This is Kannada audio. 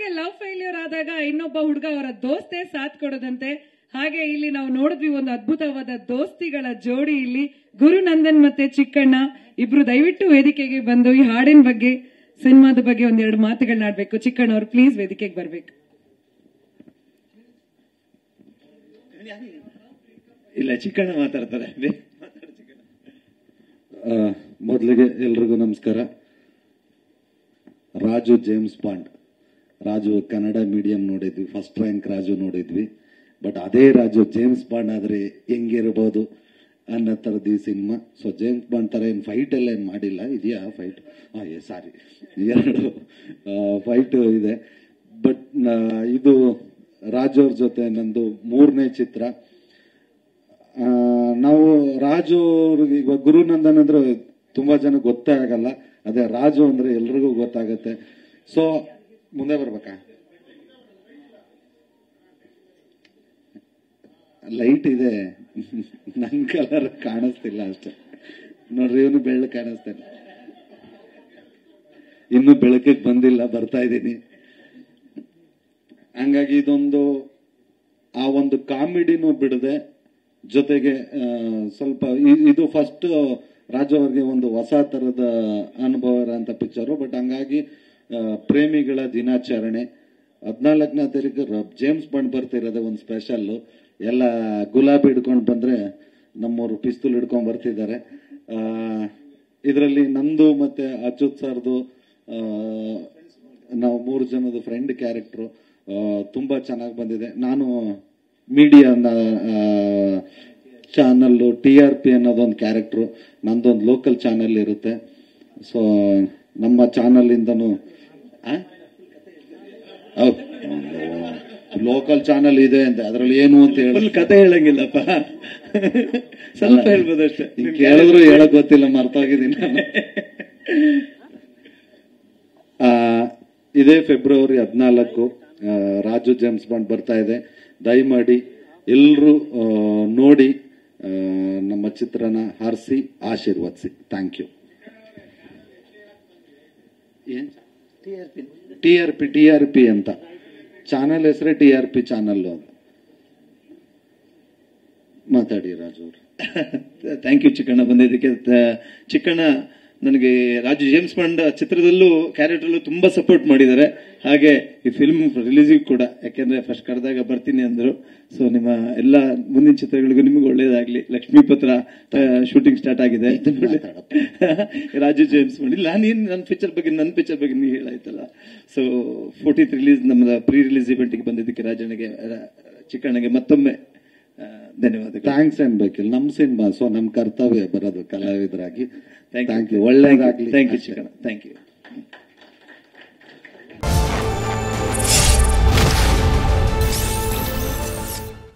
ಹುಡುಗಿಗೆ ಲವ್ ಫೇಲ್ಯೂರ್ ಆದಾಗ ಇನ್ನೊಬ್ಬ ಹುಡುಗ ಅವರ ದೋಸ್ತೆ ಸಾಥ್ ಕೊಡೋದಂತೆ. ಹಾಗೆ ಇಲ್ಲಿ ನಾವು ನೋಡಿದ್ವಿ ಒಂದು ಅದ್ಭುತವಾದ ದೋಸ್ತಿಗಳ ಜೋಡಿ ಇಲ್ಲಿ ಗುರುನಂದನ್ ಮತ್ತೆ ಚಿಕ್ಕಣ್ಣ ಇಬ್ರು. ದಯವಿಟ್ಟು ವೇದಿಕೆಗೆ ಬಂದು ಈ ಹಾಡಿನ ಬಗ್ಗೆ ಸಿನಿಮಾದ ಬಗ್ಗೆ ಒಂದೆರಡು ಮಾತುಗಳನ್ನಾಡ್ಬೇಕು. ಚಿಕ್ಕಣ್ಣ ಅವ್ರು ಪ್ಲೀಸ್ ವೇದಿಕೆಗೆ ಬರ್ಬೇಕು. ಇಲ್ಲ, ಚಿಕ್ಕಣ್ಣ ಮಾತಾಡ್ತಾರೆ. ಮೊದಲಿಗೆ ಎಲ್ರಿಗೂ ನಮಸ್ಕಾರ. Raju James bond, Raju Kannada medium ನೋಡಿದ್ವಿ, ಫಸ್ಟ್ ರ್ಯಾಂಕ್ ರಾಜು ನೋಡಿದ್ವಿ. ಬಟ್ ಅದೇ ರಾಜು ಜೇಮ್ಸ್ ಬಾಂಡ್ ಆದ್ರೆ ಹೆಂಗಿರಬಹುದು ಅನ್ನೋ ತರದ್ದು ಈ ಸಿನಿಮಾ. ಸೊ ಜೇಮ್ಸ್ ಬಾಂಡ್ ತರ ಏನ್ ಫೈಟ್ ಎಲ್ಲ ಏನ್ ಮಾಡಿಲ್ಲ. ಇದೆಯಾ ಫೈಟ್? ಸಾರಿ, 2 ಫೈಟ್ ಇದೆ. ಬಟ್ ಇದು ರಾಜು ಅವ್ರ ಜೊತೆ ನಂದು 3ನೇ ಚಿತ್ರ. ನಾವು ರಾಜು ಅವ್ರಿಗೆ ಇವಾಗ ಗುರುನಂದನ್ ಅಂದ್ರೆ ತುಂಬಾ ಜನ ಗೊತ್ತೇ ಆಗಲ್ಲ, ಅದೇ ರಾಜು ಅಂದ್ರೆ ಎಲ್ರಿಗೂ ಗೊತ್ತಾಗತ್ತೆ. ಸೊ ಮುಂದೆ ಬರ್ಬೇಕಾ? ಲೈಟ್ ಇದೆ, ನನ್ ಕಲರ್ ಕಾಣಿಸ್ತಿಲ್ಲ ಅಷ್ಟೇ ನೋಡ್ರಿ. ಇವನು ಬೆಳಕು ಕಾಣಿಸ್ತೇನೆ, ಇನ್ನು ಬೆಳಕಿಗೆ ಬಂದಿಲ್ಲ, ಬರ್ತಾ ಇದ್ದೀನಿ. ಹಂಗಾಗಿ ಇದೊಂದು ಆ ಒಂದು ಕಾಮಿಡಿನೂ ಬಿಡದೆ ಜೊತೆಗೆ ಸ್ವಲ್ಪ ಇದು ಫಸ್ಟ್ ರಾಜು ಅವ್ರಿಗೆ ಒಂದು ಹೊಸ ತರದ ಅನುಭವ ಅಂತ ಪಿಕ್ಚರು. ಬಟ್ ಹಂಗಾಗಿ ಪ್ರೇಮಿಗಳ ದಿನಾಚರಣೆ 14ನೇ ತಾರೀಕು ಜೇಮ್ಸ್ ಬಾಂಡ್ ಬರ್ತಿರೋದೆ ಒಂದು ಸ್ಪೆಷಲ್. ಎಲ್ಲ ಗುಲಾಬಿ ಹಿಡ್ಕೊಂಡು ಬಂದ್ರೆ ನಮ್ಮವರು ಪಿಸ್ತೂಲ್ ಹಿಡ್ಕೊಂಡ್ ಬರ್ತಿದ್ದಾರೆ. ಇದರಲ್ಲಿ ನಂದು ಮತ್ತೆ ಅಚ್ಯುತ್ ಸರ್ದು ನಾವು 3 ಜನದ ಫ್ರೆಂಡ್ ಕ್ಯಾರೆಕ್ಟರ್ ತುಂಬಾ ಚೆನ್ನಾಗಿ ಬಂದಿದೆ. ನಾನು ಮೀಡಿಯಾ ಚಾನಲ್ TRP ಅನ್ನೋದೊಂದು ಕ್ಯಾರೆಕ್ಟರ್, ನಂದೊಂದು ಲೋಕಲ್ ಚಾನಲ್ ಇರುತ್ತೆ. ಸೊ ನಮ್ಮ ಚಾನಲ್ ಇಂದನು ಲೋಕಲ್ ಚಾನಲ್ ಇದೆ ಅಂತ ಅದ್ರಲ್ಲಿ ಏನು ಅಂತ ಹೇಳಿ ಕತೆ ಹೇಳಂಗಿಲ್ಲಪ್ಪ, ಸ್ವಲ್ಪ ಹೇಳ್ಬೋದಷ್ಟೇ. ಕೇಳಿದ್ರು ಹೇಳಕ್ ಗೊತ್ತಿಲ್ಲ, ಮರ್ತೋಗಿದ್ದೀನಿ ನಾನು. ಇದೇ ಫೆಬ್ರವರಿ 14 ರಾಜು ಜೇಮ್ಸ್ ಬಾಂಡ್ ಬರ್ತಾ ಇದೆ. ದಯಮಾಡಿ ಎಲ್ಲರೂ ನೋಡಿ ನಮ್ಮ ಚಿತ್ರನ ಹಾರಿಸಿ ಆಶೀರ್ವದಿಸಿ. Thank you. TRP ಅಂತ ಚಾನಲ್ ಹೆಸರೇ TRP ಚಾನಲ್. ಮಾತಾಡಿ ರಾಜು ಅವರು. ಥ್ಯಾಂಕ್ ಯು ಚಿಕ್ಕಣ್ಣ ಬಂದಿದ್ದಕ್ಕೆ. ಚಿಕ್ಕಣ್ಣ ನನಗೆ ರಾಜು ಜೇಮ್ಸ್ ಬಾಂಡ್ ಚಿತ್ರದಲ್ಲೂ ಕ್ಯಾರೆಕ್ಟರ್ಲ್ಲೂ ತುಂಬಾ ಸಪೋರ್ಟ್ ಮಾಡಿದ್ದಾರೆ. ಹಾಗೆ ಈ ಫಿಲ್ಮ್ ರಿಲೀಸಿಗೆ ಕೂಡ, ಯಾಕೆಂದ್ರೆ ಫಸ್ಟ್ ಕರೆದಾಗ ಬರ್ತೀನಿ ಅಂದ್ರು. ಸೊ ನಿಮ್ಮ ಎಲ್ಲ ಮುಂದಿನ ಚಿತ್ರಗಳಿಗೂ ನಿಮ್ಗೆ ಒಳ್ಳೇದಾಗ್ಲಿ. ಲಕ್ಷ್ಮೀಪತ್ರ ಶೂಟಿಂಗ್ ಸ್ಟಾರ್ಟ್ ಆಗಿದೆ. ರಾಜು ಜೇಮ್ಸ್ ಬಾಂಡ್ ಇಲ್ಲ, ನನ್ನ ಪಿಕ್ಚರ್ ಬಗ್ಗೆ ನೀವು ಹೇಳಾಯ್ತಲ್ಲ. ಸೊ 14th ರಿಲೀಸ್, ನಮ್ಮದ ಪ್ರೀ ರಿಲೀಸ್ ಇವೆಂಟ್ಗೆ ಬಂದಿದ್ದಕ್ಕೆ ರಾಜನಿಗೆ, ಚಿಕ್ಕಣ್ಣಗೆ ಮತ್ತೊಮ್ಮೆ ಧನ್ಯವಾದ. ಥ್ಯಾಂಕ್ಸ್ ಅನ್ಬೇಕಿಲ್ಲ, ನಮ್ ಸಿನಿಮಾ, ಸೊ ನಮ್ ಕರ್ತವ್ಯ ಬರೋದು ಕಲಾವಿದರಾಗಿ. Thank you. ಒಳ್ಳೇದಾಗ್ಲಿ. Thank you Chikkanna, thank you.